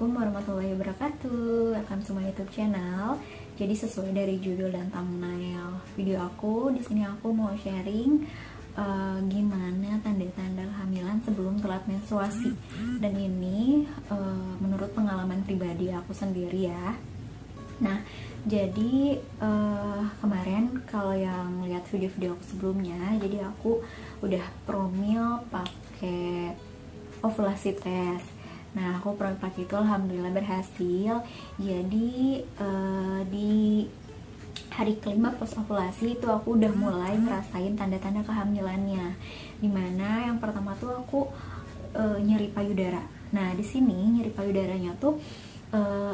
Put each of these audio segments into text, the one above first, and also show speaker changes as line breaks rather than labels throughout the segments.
Assalamualaikum warahmatullahi wabarakatuh. Welcome to my YouTube channel. Jadi sesuai dari judul dan thumbnail video aku, di sini aku mau sharing gimana tanda-tanda kehamilan sebelum telat menstruasi. Dan ini menurut pengalaman pribadi aku sendiri ya. Nah, jadi kemarin kalau yang lihat video-video aku sebelumnya, jadi aku udah promil pakai ovulasi test. Nah, aku pernah pakai itu, alhamdulillah berhasil. Jadi di hari kelima post ovulasi itu aku udah mulai ngerasain tanda-tanda kehamilannya. Dimana yang pertama tuh aku nyeri payudara. Nah, di sini nyeri payudaranya tuh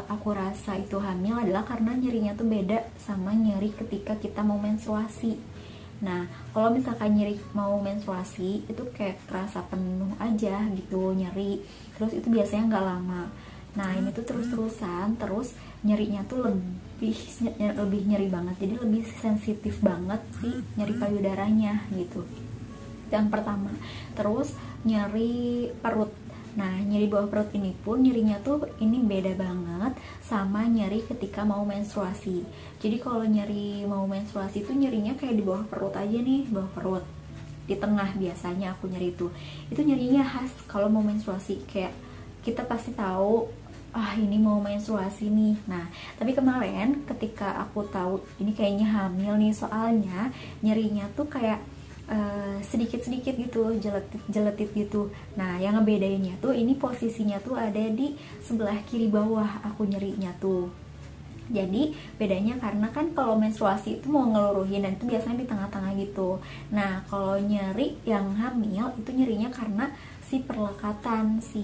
aku rasa itu hamil adalah karena nyerinya tuh beda sama nyeri ketika kita mau menstruasi. Nah, kalau misalkan nyeri mau menstruasi itu kayak kerasa penuh aja gitu nyeri, terus itu biasanya nggak lama. Nah, ini tuh terus-terusan, terus nyerinya tuh lebih nyeri banget, jadi lebih sensitif banget sih nyeri payudaranya gitu. Yang pertama, terus nyeri perut. Nah, nyeri bawah perut ini pun nyerinya tuh ini beda banget sama nyeri ketika mau menstruasi. Jadi kalau nyeri mau menstruasi itu nyerinya kayak di bawah perut aja nih, bawah perut. Di tengah biasanya aku nyeri itu. Itu nyerinya khas kalau mau menstruasi, kayak kita pasti tahu ini mau menstruasi nih. Nah, tapi kemarin ketika aku tahu ini kayaknya hamil nih, soalnya nyerinya tuh kayak sedikit-sedikit gitu, jeletit gitu. Nah, yang ngebedainnya tuh ini posisinya tuh ada di sebelah kiri bawah aku nyerinya tuh. Jadi bedanya karena kan kalau menstruasi itu mau ngeluruhin dan itu biasanya di tengah-tengah gitu. Nah, kalau nyeri yang hamil itu nyerinya karena si perlekatan si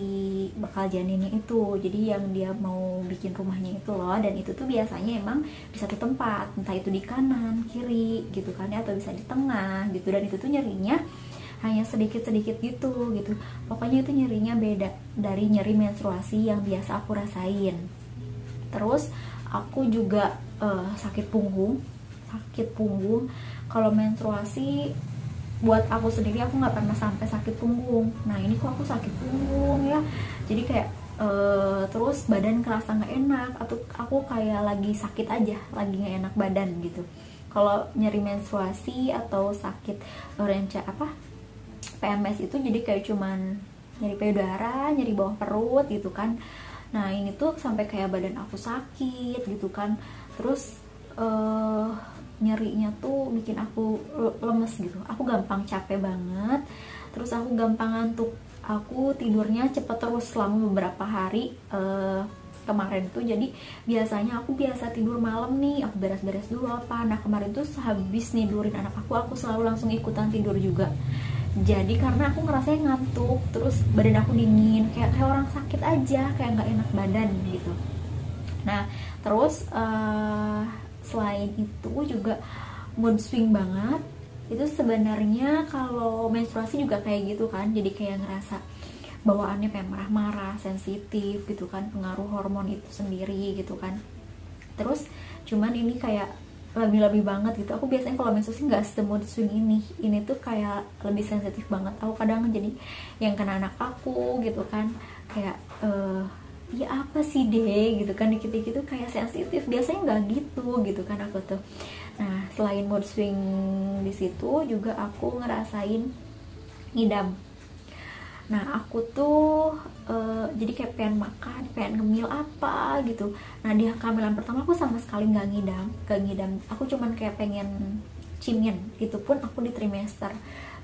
bakal janinnya itu. Jadi yang dia mau bikin rumahnya itu loh, dan itu tuh biasanya emang di satu tempat, entah itu di kanan, kiri gitu kan ya, atau bisa di tengah gitu. Dan itu tuh nyerinya hanya sedikit-sedikit gitu. Pokoknya itu nyerinya beda dari nyeri menstruasi yang biasa aku rasain. Terus aku juga sakit punggung. Kalau menstruasi buat aku sendiri aku nggak pernah sampai sakit punggung. Nah, ini kok aku sakit punggung ya. Jadi kayak terus badan kerasa nggak enak, atau aku kayak lagi sakit aja, lagi nggak enak badan gitu. Kalau nyeri menstruasi atau sakit PMS itu jadi kayak cuman nyeri payudara, nyeri bawah perut gitu kan. Nah, ini tuh sampai kayak badan aku sakit gitu kan. Terus nyerinya tuh bikin aku lemes gitu. Aku gampang capek banget. Terus aku gampang ngantuk. Aku tidurnya cepet terus selama beberapa hari kemarin tuh. Jadi biasanya aku biasa tidur malam nih, aku beres-beres dulu apa. Nah, kemarin tuh habis nidurin anak aku selalu langsung ikutan tidur juga. Jadi karena aku ngerasain ngantuk, terus badan aku dingin, kayak orang sakit aja, kayak nggak enak badan gitu. Nah, terus selain itu juga mood swing banget. Itu sebenarnya kalau menstruasi juga kayak gitu kan, jadi kayak ngerasa bawaannya kayak marah-marah, sensitif gitu kan, pengaruh hormon itu sendiri gitu kan. Terus cuman ini kayak lebih banget gitu. Aku biasanya kalau menstruasi nggak se-mood swing ini tuh kayak lebih sensitif banget. Aku kadang jadi yang kena anak aku gitu kan, kayak ya apa sih deh gitu kan, dikit-dikit tuh kayak sensitif. Biasanya nggak gitu kan aku tuh. Nah, selain mood swing di situ juga aku ngerasain ngidam. Nah, aku tuh jadi kayak pengen makan, pengen ngemil apa gitu. Nah, di kehamilan pertama aku sama sekali nggak ngidam. Aku cuman kayak pengen cimien. Itu pun aku di trimester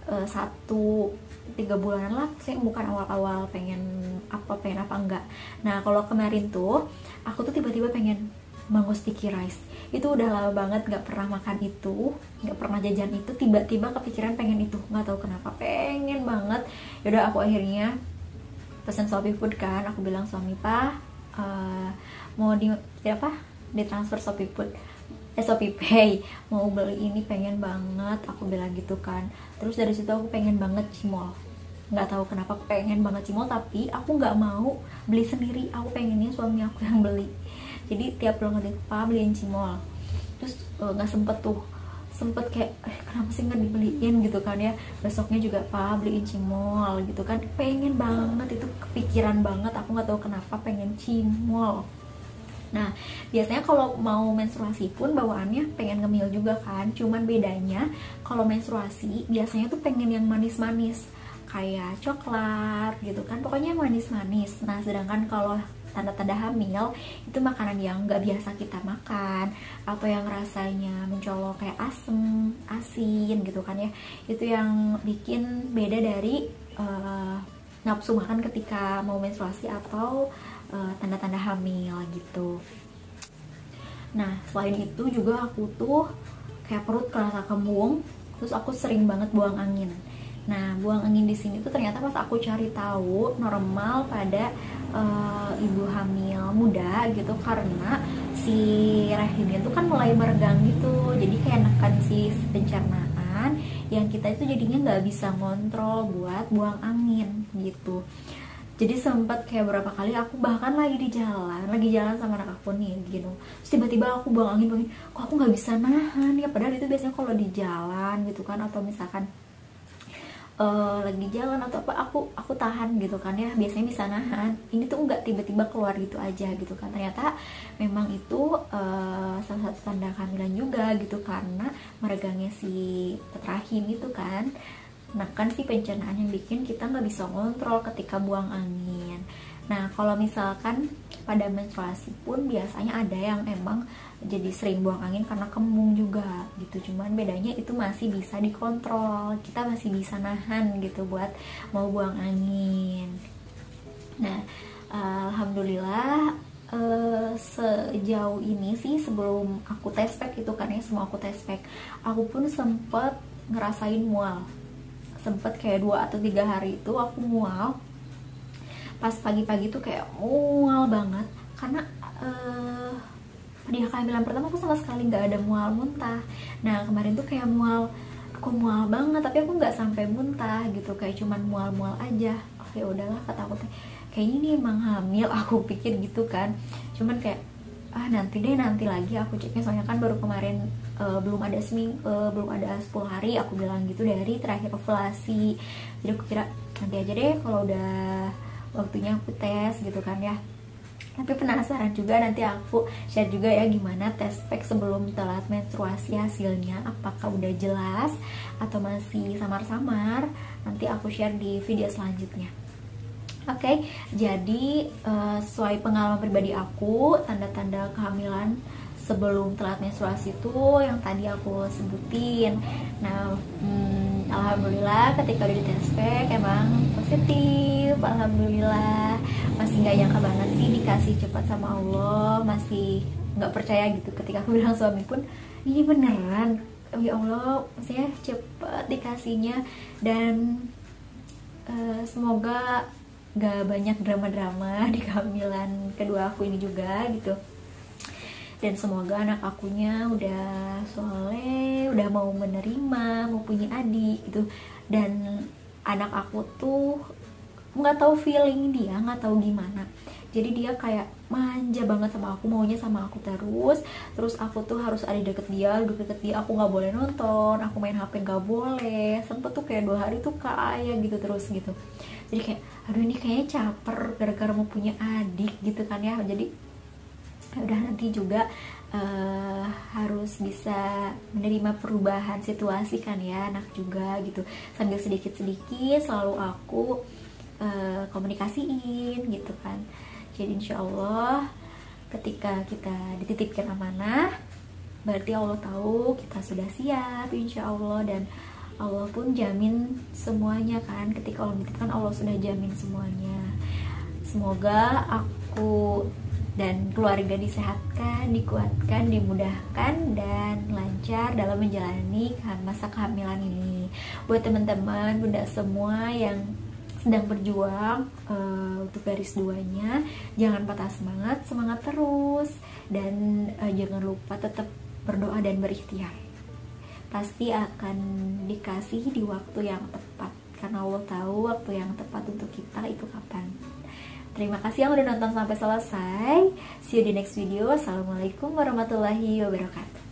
3 bulanan lah, saya bukan awal-awal pengen apa enggak. Nah, kalau kemarin tuh aku tuh tiba-tiba pengen mango sticky rice. Itu udah lama banget gak pernah makan itu, gak pernah jajan itu, tiba-tiba kepikiran pengen itu, gak tahu kenapa pengen banget. Yaudah, aku akhirnya pesen Shopee Food kan. Aku bilang suami, Pak mau ditransfer Shopee Food, Shopee Pay, mau beli ini, pengen banget, aku bilang gitu kan. Terus dari situ aku pengen banget cimol. Nggak tahu kenapa aku pengen banget cimol, tapi aku nggak mau beli sendiri. Aku pengennya suami aku yang beli. Jadi tiap bulan ngerti, Pak beliin cimol. Terus nggak sempet tuh sempet kayak kenapa sih nggak dibeliin gitu kan ya, besoknya juga pak beliin cimol gitu kan, pengen banget, itu kepikiran banget, aku nggak tahu kenapa pengen cimol. Nah biasanya kalau mau menstruasi pun bawaannya pengen ngemil juga kan, cuman bedanya kalau menstruasi biasanya tuh pengen yang manis-manis kayak coklat gitu kan, pokoknya yang manis-manis. Nah sedangkan kalau tanda-tanda hamil itu makanan yang nggak biasa kita makan, atau yang rasanya mencolok kayak asem, asin gitu kan ya, itu yang bikin beda dari nafsu makan ketika mau menstruasi atau tanda-tanda hamil gitu. Nah selain itu juga aku tuh kayak perut kerasa kembung, terus aku sering banget buang angin. Nah buang angin di sini tuh ternyata pas aku cari tahu normal pada ibu hamil muda gitu, karena si rahimnya tuh kan mulai meregang gitu, jadi kayak nekan si pencernaan yang kita itu jadinya nggak bisa ngontrol buat buang angin gitu. Jadi sempat kayak berapa kali aku bahkan lagi jalan sama anak aku nih gitu, terus tiba-tiba aku buang angin, kok aku nggak bisa nahan ya, padahal itu biasanya kalau di jalan gitu kan, atau misalkan lagi jalan atau apa aku tahan gitu kan ya, biasanya bisa nahan. Ini tuh nggak tiba-tiba keluar gitu aja gitu kan, ternyata memang itu salah satu tanda kehamilan juga gitu, karena meregangnya si rahim itu kan, nah kan si pencernaan yang bikin kita nggak bisa ngontrol ketika buang angin. Nah kalau misalkan pada menstruasi pun biasanya ada yang emang jadi sering buang angin karena kembung juga gitu, cuman bedanya itu masih bisa dikontrol, kita masih bisa nahan gitu buat mau buang angin. Nah alhamdulillah sejauh ini sih, sebelum aku tes pack itu kan ya, semua aku tes pack, aku pun sempet ngerasain mual, sempet kayak 2 atau 3 hari itu aku mual, pas pagi-pagi tuh kayak mual banget, karena di kehamilan pertama aku sama sekali nggak ada mual muntah. Nah kemarin tuh kayak mual, aku mual banget tapi aku nggak sampai muntah gitu, kayak cuman mual-mual aja. Oh ya udahlah kata aku, kayaknya ini emang hamil, aku pikir gitu kan, cuman kayak nanti deh, nanti lagi aku ceknya, soalnya kan baru kemarin belum ada 10 hari aku bilang gitu dari terakhir ovulasi, jadi aku kira nanti aja deh kalau udah waktunya aku tes gitu kan ya. Tapi penasaran juga, nanti aku share juga ya gimana tes pack sebelum telat menstruasi hasilnya, apakah udah jelas atau masih samar-samar, nanti aku share di video selanjutnya. Oke, jadi sesuai pengalaman pribadi aku, tanda-tanda kehamilan sebelum telat menstruasi itu yang tadi aku sebutin. Nah, alhamdulillah ketika udah di tes pack emang positif, alhamdulillah. Masih nggak nyangka banget sih dikasih cepat sama Allah, masih nggak percaya gitu ketika aku bilang suami pun, ini beneran, ya Allah, maksudnya cepet dikasihnya. Dan semoga gak banyak drama-drama di kehamilan kedua aku ini juga gitu, dan semoga anak akunya udah soleh, udah mau menerima, mau punya adik gitu. Dan anak aku tuh nggak tahu feeling dia, nggak tahu gimana, jadi dia kayak manja banget sama aku, maunya sama aku terus aku tuh harus ada deket dia, aku nggak boleh nonton, aku main HP nggak boleh, sempet tuh kayak 2 hari tuh kayak gitu terus gitu. Jadi kayak aduh ini kayaknya caper gara-gara mau punya adik gitu kan ya. Jadi udah nanti juga harus bisa menerima perubahan situasi kan ya, anak juga gitu, sambil sedikit-sedikit selalu aku komunikasiin gitu kan. Jadi insya Allah ketika kita dititipkan amanah, berarti Allah tahu kita sudah siap insya Allah, dan Allah pun jamin semuanya kan, ketika Allah menitipkan Allah sudah jamin semuanya. Semoga aku dan keluarga disehatkan, dikuatkan, dimudahkan, dan lancar dalam menjalani masa kehamilan ini. Buat teman-teman bunda semua yang sedang berjuang untuk garis 2-nya, jangan patah semangat, semangat terus, dan jangan lupa tetap berdoa dan berikhtiar. Pasti akan dikasih di waktu yang tepat, karena Allah tahu waktu yang tepat untuk kita itu kapan. Terima kasih yang udah nonton sampai selesai. See you di next video. Assalamualaikum warahmatullahi wabarakatuh.